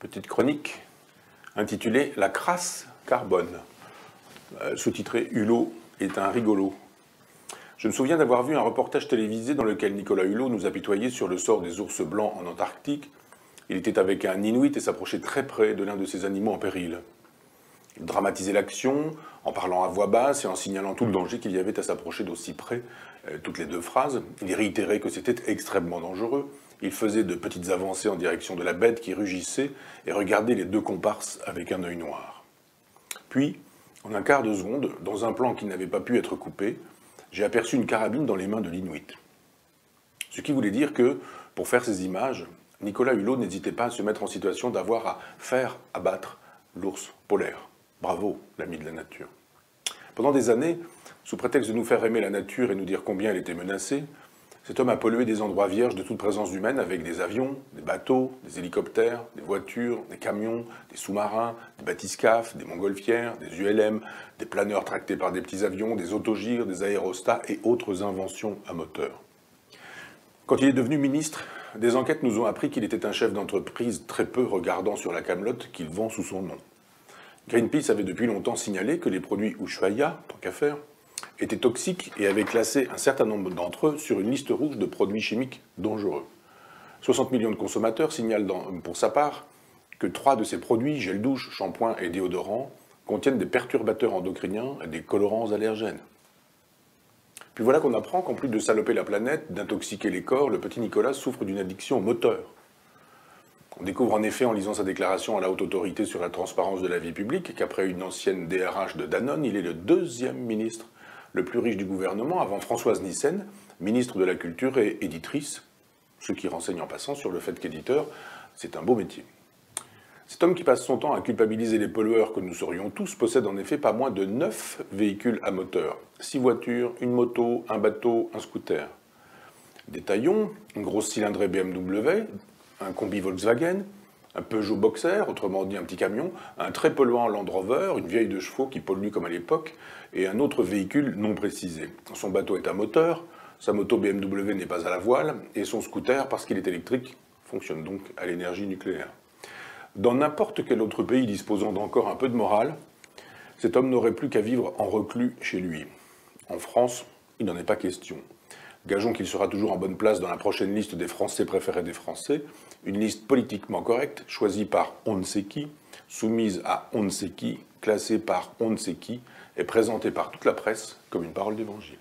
Petite chronique intitulée La crasse carbone, sous-titré Hulot est un rigolo. Je me souviens d'avoir vu un reportage télévisé dans lequel Nicolas Hulot nous apitoyait sur le sort des ours blancs en Antarctique. Il était avec un Inuit et s'approchait très près de l'un de ces animaux en péril. Il dramatisait l'action en parlant à voix basse et en signalant tout le danger qu'il y avait à s'approcher d'aussi près. Toutes les deux phrases, il réitérait que c'était extrêmement dangereux. Il faisait de petites avancées en direction de la bête qui rugissait et regardait les deux comparses avec un œil noir. Puis, en un quart de seconde, dans un plan qui n'avait pas pu être coupé, j'ai aperçu une carabine dans les mains de l'Inuit. Ce qui voulait dire que, pour faire ces images, Nicolas Hulot n'hésitait pas à se mettre en situation d'avoir à faire abattre l'ours polaire. Bravo, l'ami de la nature. Pendant des années, sous prétexte de nous faire aimer la nature et nous dire combien elle était menacée, cet homme a pollué des endroits vierges de toute présence humaine avec des avions, des bateaux, des hélicoptères, des voitures, des camions, des sous-marins, des bathyscaphes, des montgolfières, des ULM, des planeurs tractés par des petits avions, des autogyres, des aérostats et autres inventions à moteur. Quand il est devenu ministre, des enquêtes nous ont appris qu'il était un chef d'entreprise très peu regardant sur la camelote qu'il vend sous son nom. Greenpeace avait depuis longtemps signalé que les produits Ushuaïa, tant qu'à faire, étaient toxiques et avait classé un certain nombre d'entre eux sur une liste rouge de produits chimiques dangereux. 60 millions de consommateurs signalent pour sa part que 3 de ces produits, gel douche, shampoing et déodorant, contiennent des perturbateurs endocriniens et des colorants allergènes. Puis voilà qu'on apprend qu'en plus de saloper la planète, d'intoxiquer les corps, le petit Nicolas souffre d'une addiction au moteur. On découvre en effet en lisant sa déclaration à la haute autorité sur la transparence de la vie publique qu'après une ancienne DRH de Danone, il est le deuxième ministre le plus riche du gouvernement, avant Françoise Nyssen, ministre de la Culture et éditrice, ce qui renseigne en passant sur le fait qu'éditeur, c'est un beau métier. Cet homme qui passe son temps à culpabiliser les pollueurs que nous serions tous possède en effet pas moins de 9 véhicules à moteur, 6 voitures, une moto, un bateau, un scooter. Détaillons, une grosse cylindrée BMW, un combi Volkswagen, un Peugeot Boxer, autrement dit un petit camion, un très polluant Land Rover, une vieille de chevaux qui pollue comme à l'époque, et un autre véhicule non précisé. Son bateau est à moteur, sa moto BMW n'est pas à la voile, et son scooter, parce qu'il est électrique, fonctionne donc à l'énergie nucléaire. Dans n'importe quel autre pays disposant d'encore un peu de morale, cet homme n'aurait plus qu'à vivre en reclus chez lui. En France, il n'en est pas question. Gageons qu'il sera toujours en bonne place dans la prochaine liste des Français préférés des Français, une liste politiquement correcte, choisie par on ne sait qui, soumise à on ne sait qui, classée par on ne sait qui, et présentée par toute la presse comme une parole d'évangile.